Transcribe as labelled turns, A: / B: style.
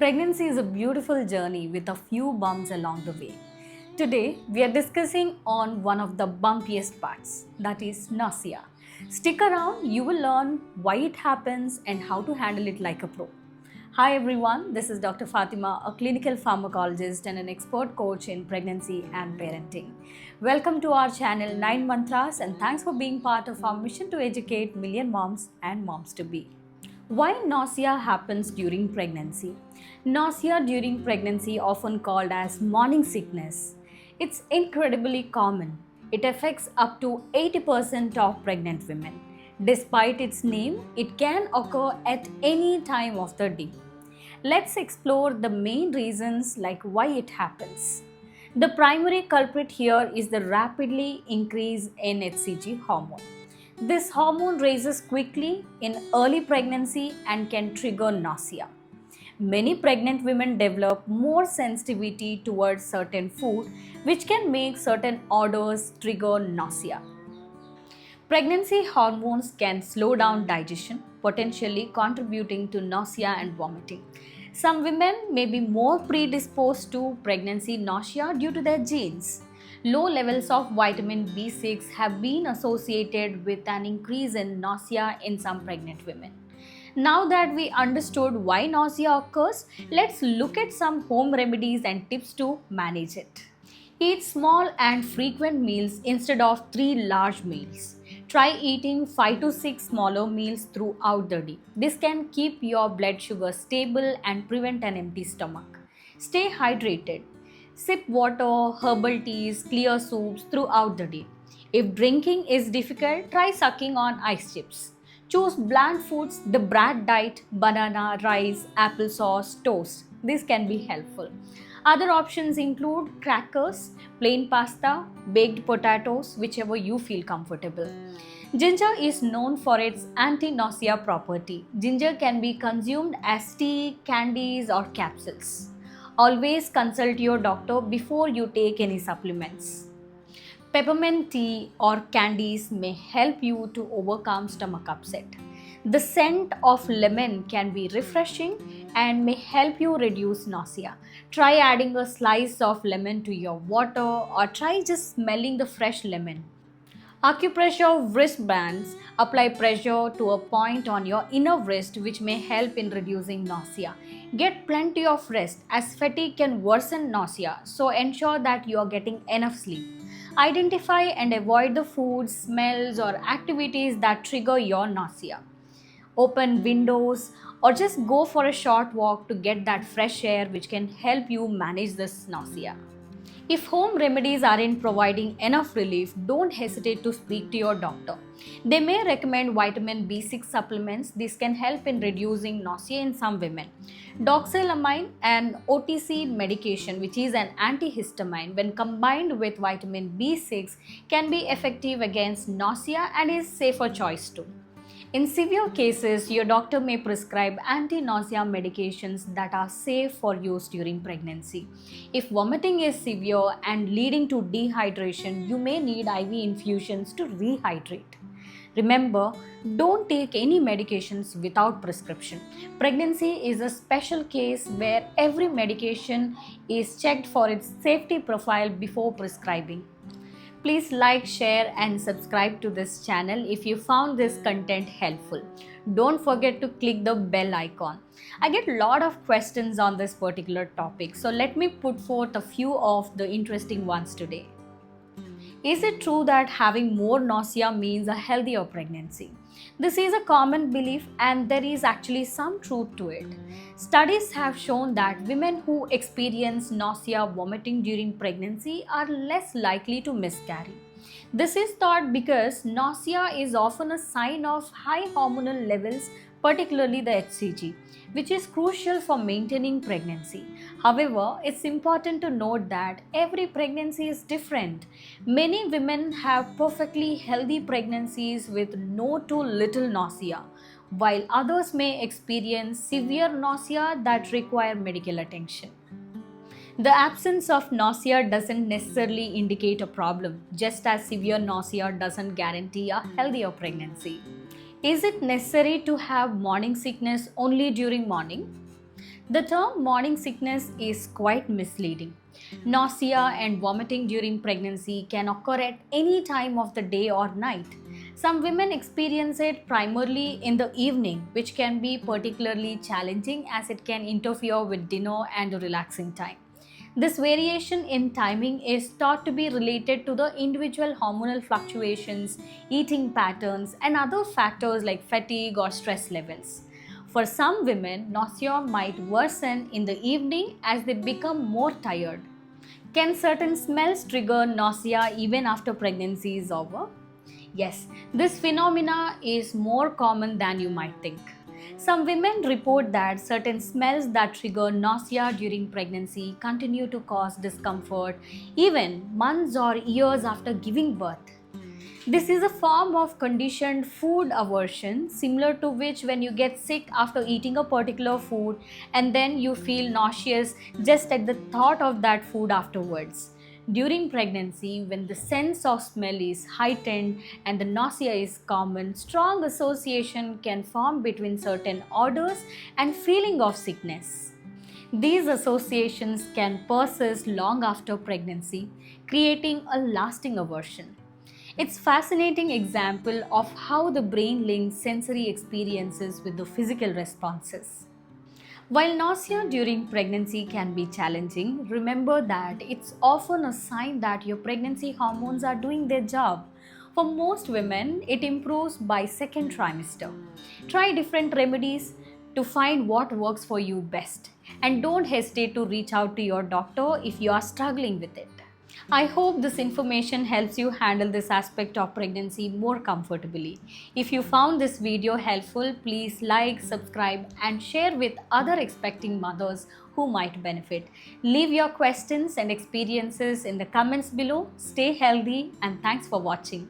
A: Pregnancy is a beautiful journey with a few bumps along the way. Today, we are discussing on one of the bumpiest parts, that is nausea. Stick around, you will learn why it happens and how to handle it like a pro. Hi everyone, this is Dr. Fatima, a clinical pharmacologist and an expert coach in pregnancy and parenting. Welcome to our channel 9 Mantras and thanks for being part of our mission to educate million moms and moms to be. Why nausea happens during pregnancy? Nausea during pregnancy, often called as morning sickness, it's incredibly common. It affects up to 80% of pregnant women. Despite its name, it can occur at any time of the day. Let's explore the main reasons like why it happens. The primary culprit here is the rapidly increase in HCG hormone. This hormone raises quickly in early pregnancy and can trigger nausea. Many pregnant women develop more sensitivity towards certain food, which can make certain odors trigger nausea. Pregnancy hormones can slow down digestion, potentially contributing to nausea and vomiting. Some women may be more predisposed to pregnancy nausea due to their genes. Low levels of vitamin B6 have been associated with an increase in nausea in some pregnant women. Now that we understood why nausea occurs, let's look at some home remedies and tips to manage it. Eat small and frequent meals instead of 3 large meals. Try eating 5 to 6 smaller meals throughout the day. This can keep your blood sugar stable and prevent an empty stomach. Stay hydrated. Sip water, herbal teas, clear soups throughout the day. If drinking is difficult, try sucking on ice chips. Choose bland foods, the brat diet, banana, rice, applesauce, toast. This can be helpful. Other options include crackers, plain pasta, baked potatoes, whichever you feel comfortable. Ginger is known for its anti-nausea property. Ginger can be consumed as tea, candies, or capsules. Always consult your doctor before you take any supplements. Peppermint tea or candies may help you to overcome stomach upset. The scent of lemon can be refreshing and may help you reduce nausea. Try adding a slice of lemon to your water or try just smelling the fresh lemon. Acupressure wristbands apply pressure to a point on your inner wrist which may help in reducing nausea. Get plenty of rest as fatigue can worsen nausea, so ensure that you are getting enough sleep. Identify and avoid the foods, smells, or activities that trigger your nausea. Open windows or just go for a short walk to get that fresh air which can help you manage this nausea. If home remedies aren't providing enough relief, don't hesitate to speak to your doctor. They may recommend vitamin B6 supplements. This can help in reducing nausea in some women. Doxylamine, an OTC medication which is an antihistamine, when combined with vitamin B6 can be effective against nausea and is safer choice too. In severe cases, your doctor may prescribe anti-nausea medications that are safe for use during pregnancy. If vomiting is severe and leading to dehydration, you may need IV infusions to rehydrate. Remember, don't take any medications without prescription. Pregnancy is a special case where every medication is checked for its safety profile before prescribing. Please like, share and subscribe to this channel if you found this content helpful. Don't forget to click the bell icon. I get a lot of questions on this particular topic, so let me put forth a few of the interesting ones today. Is it true that having more nausea means a healthier pregnancy? This is a common belief and there is actually some truth to it. Studies have shown that women who experience nausea vomiting during pregnancy are less likely to miscarry. This is thought because nausea is often a sign of high hormonal levels, particularly the HCG, which is crucial for maintaining pregnancy. However, it's important to note that every pregnancy is different. Many women have perfectly healthy pregnancies with no to little nausea, while others may experience severe nausea that require medical attention. The absence of nausea doesn't necessarily indicate a problem, just as severe nausea doesn't guarantee a healthier pregnancy. Is it necessary to have morning sickness only during morning? The term morning sickness is quite misleading. Nausea and vomiting during pregnancy can occur at any time of the day or night. Some women experience it primarily in the evening, which can be particularly challenging as it can interfere with dinner and a relaxing time. This variation in timing is thought to be related to the individual hormonal fluctuations, eating patterns, and other factors like fatigue or stress levels. For some women, nausea might worsen in the evening as they become more tired. Can certain smells trigger nausea even after pregnancy is over? Yes, this phenomena is more common than you might think. Some women report that certain smells that trigger nausea during pregnancy continue to cause discomfort even months or years after giving birth. This is a form of conditioned food aversion, similar to which when you get sick after eating a particular food and then you feel nauseous just at the thought of that food afterwards. During pregnancy, when the sense of smell is heightened and the nausea is common, strong association can form between certain odors and feeling of sickness. These associations can persist long after pregnancy, creating a lasting aversion. It's a fascinating example of how the brain links sensory experiences with the physical responses. While nausea during pregnancy can be challenging, remember that it's often a sign that your pregnancy hormones are doing their job. For most women, it improves by second trimester. Try different remedies to find what works for you best, and don't hesitate to reach out to your doctor if you are struggling with it. I hope this information helps you handle this aspect of pregnancy more comfortably. If you found this video helpful, please like, subscribe, and share with other expecting mothers who might benefit. Leave your questions and experiences in the comments below. Stay healthy and thanks for watching.